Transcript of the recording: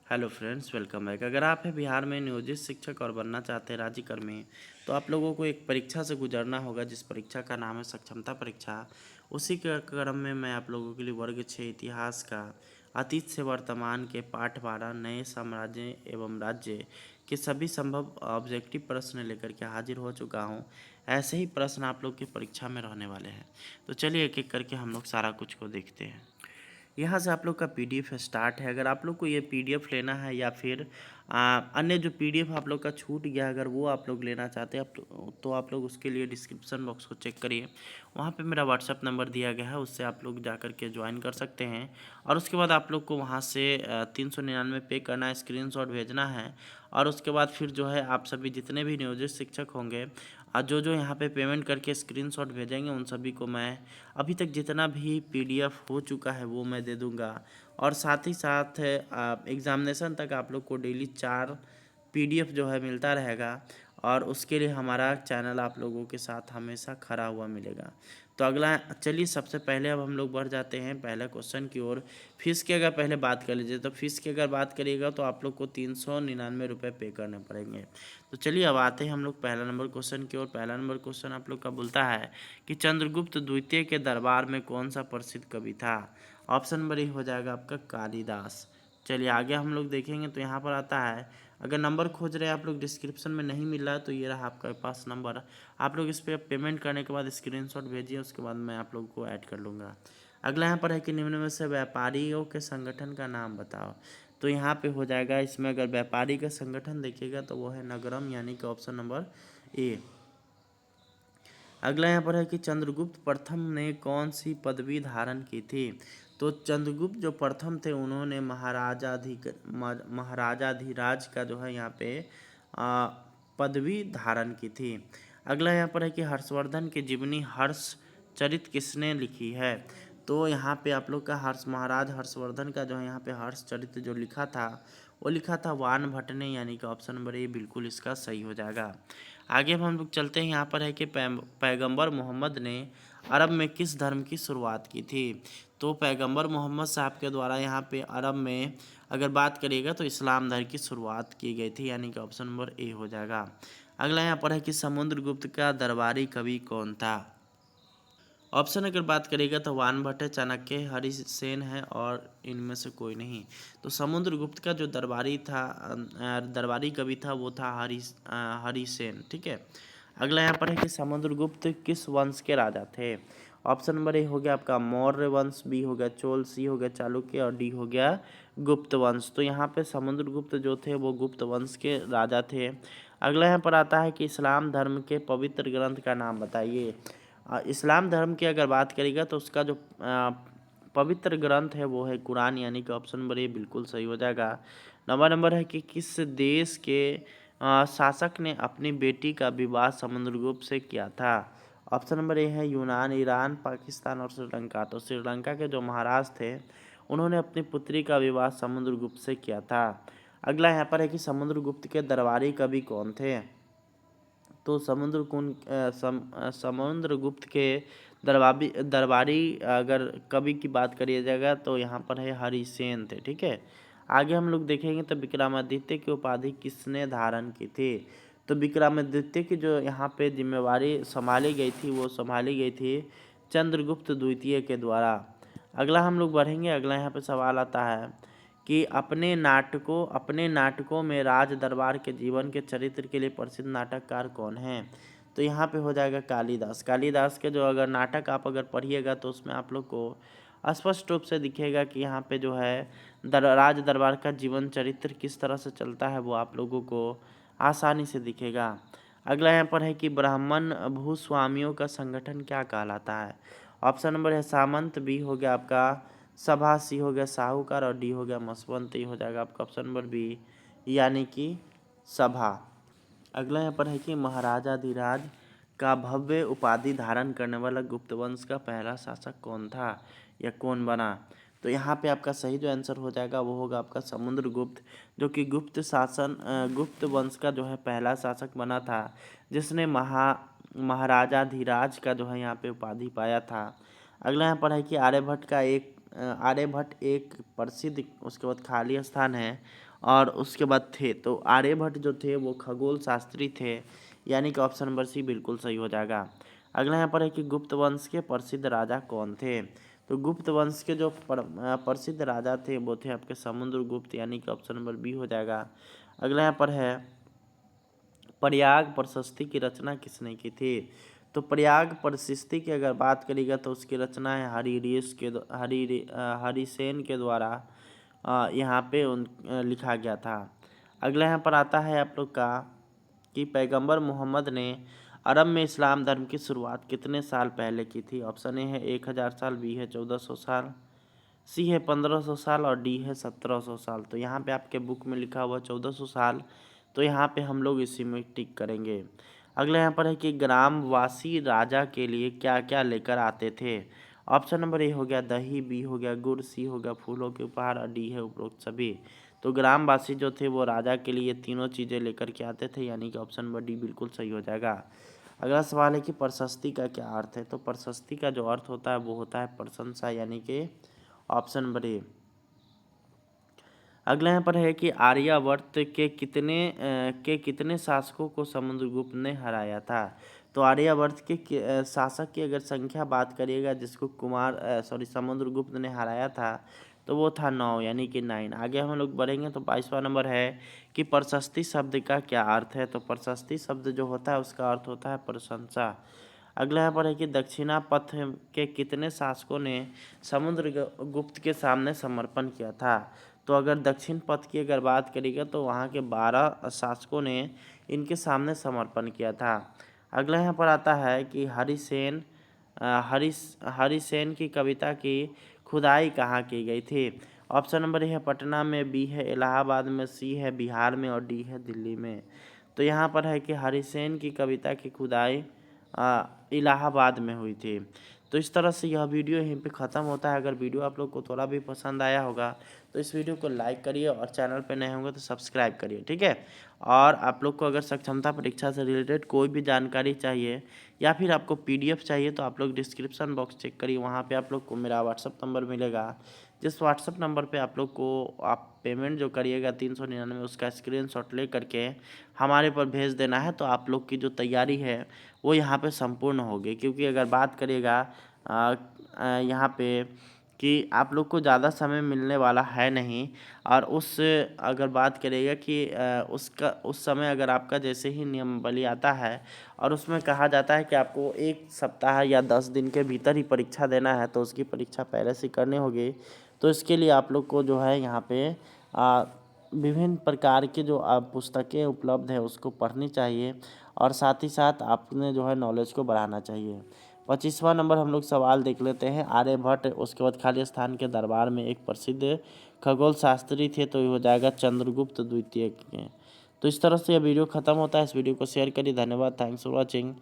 Hello friends, welcome back. अगर आप हैं बिहार में नियोजित शिक्षक और बनना चाहते हैं राज्यकर्मी, तो आप लोगों को एक परीक्षा से गुजरना होगा जिस परीक्षा का नाम है सक्षमता परीक्षा। उसी के क्रम में मैं आप लोगों के लिए वर्ग 6 इतिहास का अतीत से वर्तमान के पाठ 12 नए साम्राज्य एवं राज्य के सभी संभव ऑब्जेक्टिव प्रश्न लेकर के हाजिर हो चुका हूँ। ऐसे ही प्रश्न आप लोग की परीक्षा में रहने वाले हैं। तो चलिए एक एक करके हम लोग सारा कुछ को देखते हैं। यहाँ से आप लोग का पीडीएफ स्टार्ट है। अगर आप लोग को ये पीडीएफ लेना है या फिर अन्य जो पीडीएफ आप लोग का छूट गया अगर वो आप लोग लेना चाहते हैं तो आप लोग उसके लिए डिस्क्रिप्शन बॉक्स को चेक करिए। वहाँ पे मेरा व्हाट्सअप नंबर दिया गया है, उससे आप लोग जा कर के ज्वाइन कर सकते हैं। और उसके बाद आप लोग को वहाँ से 399 पे करना है, स्क्रीनशॉट भेजना है। और उसके बाद फिर जो है आप सभी जितने भी नियोजित शिक्षक होंगे जो जो यहाँ पे पेमेंट करके स्क्रीनशॉट भेजेंगे उन सभी को मैं अभी तक जितना भी पीडीएफ हो चुका है वो मैं दे दूँगा। और साथ ही साथ एग्ज़ामिनेशन तक आप लोग को डेली 4 पीडीएफ जो है मिलता रहेगा। और उसके लिए हमारा चैनल आप लोगों के साथ हमेशा खड़ा हुआ मिलेगा। तो अगला चलिए सबसे पहले अब हम लोग बढ़ जाते हैं पहले क्वेश्चन की ओर। फ़ीस की अगर पहले बात कर लीजिए तो फ़ीस की अगर बात करिएगा तो आप लोग को 399 रुपये पे करने पड़ेंगे। तो चलिए अब आते हैं हम लोग पहला नंबर क्वेश्चन की ओर। पहला नंबर क्वेश्चन आप लोग का बोलता है कि चंद्रगुप्त द्वितीय के दरबार में कौन सा प्रसिद्ध कवि था। ऑप्शन नंबर ए हो जाएगा आपका कालिदास। चलिए आगे हम लोग देखेंगे तो यहाँ पर आता है, अगर नंबर खोज रहे हैं आप लोग डिस्क्रिप्शन में नहीं मिल रहा है तो ये रहा आपके पास नंबर। आप लोग इस पर पेमेंट करने के बाद स्क्रीनशॉट भेजिए, उसके बाद मैं आप लोग को ऐड कर लूँगा। अगला यहाँ पर है कि निम्न में से व्यापारियों के संगठन का नाम बताओ। तो यहाँ पे हो जाएगा, इसमें अगर व्यापारी का संगठन देखिएगा तो वो है नगरम, यानी कि ऑप्शन नंबर ए। अगला यहाँ पर है कि चंद्रगुप्त प्रथम ने कौन सी पदवी धारण की थी। तो चंद्रगुप्त जो प्रथम थे उन्होंने महाराजाधिराज का जो है यहाँ पे पदवी धारण की थी। अगला यहाँ पर है कि हर्षवर्धन की जीवनी हर्ष चरित किसने लिखी है। तो यहाँ पे आप लोग का महाराज हर्षवर्धन का जो है यहाँ पे हर्ष चरित्र जो लिखा था वो लिखा था वान भट्ट ने, यानी कि ऑप्शन नंबर ए बिल्कुल इसका सही हो जाएगा। आगे हम लोग चलते हैं, यहाँ पर है कि पैगंबर मोहम्मद ने अरब में किस धर्म की शुरुआत की थी। तो पैगंबर मोहम्मद साहब के द्वारा यहाँ पे अरब में अगर बात करिएगा तो इस्लाम धर्म की शुरुआत की गई थी, यानी कि ऑप्शन नंबर ए हो जाएगा। अगला यहाँ पर है कि समुद्रगुप्त का दरबारी कवि कौन था। ऑप्शन अगर बात करिएगा तो वान भट्ट है, चाणक्य, हरिसेन है और इनमें से कोई नहीं। तो समुद्रगुप्त का जो दरबारी कवि था वो था हरिसेन। ठीक है। अगला यहाँ पर है कि समुद्रगुप्त किस वंश के राजा थे। ऑप्शन नंबर ए हो गया आपका मौर्य वंश, बी हो गया चोल, सी हो गया चालुक्य और डी हो गया गुप्त वंश। तो यहाँ पे समुद्रगुप्त जो थे वो गुप्त वंश के राजा थे। अगला यहाँ पर आता है कि इस्लाम धर्म के पवित्र ग्रंथ का नाम बताइए। इस्लाम धर्म की अगर बात करेगा तो उसका जो पवित्र ग्रंथ है वो है कुरान, यानी कि ऑप्शन नंबर ए बिल्कुल सही हो जाएगा। नंबर है कि किस देश के शासक ने अपनी बेटी का विवाह समुद्रगुप्त से किया था। ऑप्शन नंबर ए है यूनान, ईरान, पाकिस्तान और श्रीलंका। तो श्रीलंका के जो महाराज थे उन्होंने अपनी पुत्री का विवाह समुद्रगुप्त से किया था। अगला यहाँ पर है कि समुद्रगुप्त के दरबारी कवि कौन थे। तो समुद्रगुप्त के दरबारी अगर कवि की बात करिए जाएगा तो यहाँ पर है हरिसेन थे। ठीक है। आगे हम लोग देखेंगे तो विक्रमादित्य की उपाधि किसने धारण की थी। तो विक्रमादित्य की जो यहाँ पे जिम्मेवारी संभाली गई थी वो संभाली गई थी चंद्रगुप्त द्वितीय के द्वारा। अगला हम लोग बढ़ेंगे, अगला यहाँ पे सवाल आता है कि अपने नाटकों में राज दरबार के जीवन के चरित्र के लिए प्रसिद्ध नाटककार कौन हैं। तो यहाँ पे हो जाएगा कालिदास। कालिदास के जो अगर नाटक आप अगर पढ़िएगा तो उसमें आप लोग को स्पष्ट रूप से दिखेगा कि यहाँ पे जो है राज दरबार का जीवन चरित्र किस तरह से चलता है वो आप लोगों को आसानी से दिखेगा। अगला यहाँ पर है कि ब्राह्मण भूस्वामियों का संगठन क्या कहलाता है। ऑप्शन नंबर है सामंत, बी हो गया आपका सभा, सी हो गया साहूकार और डी हो गया मसवंत। ये हो जाएगा आपका ऑप्शन नंबर बी, यानी कि सभा। अगला यहाँ पर है कि महाराजाधिराज का भव्य उपाधि धारण करने वाला गुप्त वंश का पहला शासक कौन था या कौन बना। तो यहाँ पे आपका सही जो आंसर हो जाएगा वो होगा आपका समुद्रगुप्त, जो कि गुप्त वंश का जो है पहला शासक बना था, जिसने महाराजाधिराज का जो है यहाँ पे उपाधि पाया था। अगला यहाँ पर है कि आर्यभट्ट एक प्रसिद्ध उसके बाद खाली स्थान है और उसके बाद थे, तो आर्यभट्ट जो थे वो खगोल शास्त्री थे, यानी कि ऑप्शन नंबर सी बिल्कुल सही हो जाएगा। अगला यहाँ पर है कि गुप्त वंश के प्रसिद्ध राजा कौन थे। तो गुप्त वंश के जो प्रसिद्ध राजा थे वो थे आपके समुद्रगुप्त, यानी कि ऑप्शन नंबर बी हो जाएगा। अगला यहाँ पर है प्रयाग प्रशस्ति की रचना किसने की थी। तो प्रयाग प्रशस्ति की अगर बात करिएगा तो उसकी रचना है हरिसेन के द्वारा यहाँ पे लिखा गया था। अगला यहाँ पर आता है आप लोग का कि पैगंबर मोहम्मद ने अरब में इस्लाम धर्म की शुरुआत कितने साल पहले की थी। ऑप्शन ए है 1000 साल, बी है 1400 साल, सी है 1500 साल और डी है 1700 साल। तो यहाँ पे आपके बुक में लिखा हुआ 1400 साल, तो यहाँ पे हम लोग इसी में टिक करेंगे। अगला यहाँ पर है कि ग्रामवासी राजा के लिए क्या क्या लेकर आते थे। ऑप्शन नंबर ए हो गया दही, बी हो गया गुड़, सी हो गया फूलों के उपहार और डी है उपरोक्त सभी। तो ग्रामवासी जो थे वो राजा के लिए तीनों चीज़ें लेकर के आते थे, यानी कि ऑप्शन नंबर डी बिल्कुल सही हो जाएगा। अगला सवाल है कि प्रशस्ति का क्या अर्थ है। तो प्रशस्ति का जो अर्थ होता है वो होता है प्रशंसा, यानी कि ऑप्शन नंबर ए। अगला यहाँ पर है कि आर्यावर्त के कितने शासकों को समुद्रगुप्त ने हराया था। तो आर्यावर्त के शासक की अगर संख्या बात करिएगा जिसको समुद्रगुप्त ने हराया था, तो वो था 9, यानी कि 9। आगे हम लोग बढ़ेंगे तो 22वां नंबर है कि प्रशस्ति शब्द का क्या अर्थ है। तो प्रशस्ति शब्द जो होता है उसका अर्थ होता है प्रशंसा। अगला यहाँ पर है कि दक्षिणापथ के कितने शासकों ने समुद्रगुप्त के सामने समर्पण किया था। तो अगर दक्षिण पथ की अगर बात करेगा तो वहाँ के 12 शासकों ने इनके सामने समर्पण किया था। अगला यहाँ पर आता है कि हरिसेन की कविता की खुदाई कहाँ की गई थी। ऑप्शन नंबर ए है पटना में, बी है इलाहाबाद में, सी है बिहार में और डी है दिल्ली में। तो यहाँ पर है कि हरिसेन की कविता की खुदाई इलाहाबाद में हुई थी। तो इस तरह से यह वीडियो यहीं पे ख़त्म होता है। अगर वीडियो आप लोग को थोड़ा भी पसंद आया होगा तो इस वीडियो को लाइक करिए और चैनल पे नए होंगे तो सब्सक्राइब करिए, ठीक है। और आप लोग को अगर सक्षमता परीक्षा से रिलेटेड कोई भी जानकारी चाहिए या फिर आपको पीडीएफ चाहिए तो आप लोग डिस्क्रिप्शन बॉक्स चेक करिए, वहाँ पे आप लोग को मेरा व्हाट्सअप नंबर मिलेगा। जिस व्हाट्सअप नंबर पे आप लोग को आप पेमेंट जो करिएगा 399 उसका स्क्रीनशॉट ले करके हमारे पर भेज देना है, तो आप लोग की जो तैयारी है वो यहाँ पे संपूर्ण होगी। क्योंकि अगर बात करिएगा यहाँ पे कि आप लोग को ज़्यादा समय मिलने वाला है नहीं, और अगर बात करिएगा कि उस समय अगर आपका जैसे ही नियमावली आता है और उसमें कहा जाता है कि आपको 1 सप्ताह या 10 दिन के भीतर ही परीक्षा देना है, तो उसकी परीक्षा पहले से करनी होगी। तो इसके लिए आप लोग को जो है यहाँ पे विभिन्न प्रकार के जो पुस्तकें उपलब्ध है उसको पढ़नी चाहिए और साथ ही साथ आपने जो है नॉलेज को बढ़ाना चाहिए। 25वां नंबर हम लोग सवाल देख लेते हैं। आर्यभट्ट, उसके बाद खाली स्थान के दरबार में एक प्रसिद्ध खगोल शास्त्री थे, तो ये हो जाएगा चंद्रगुप्त द्वितीय के। तो इस तरह से यह वीडियो खत्म होता है। इस वीडियो को शेयर करिए। धन्यवाद। Thanks for watching.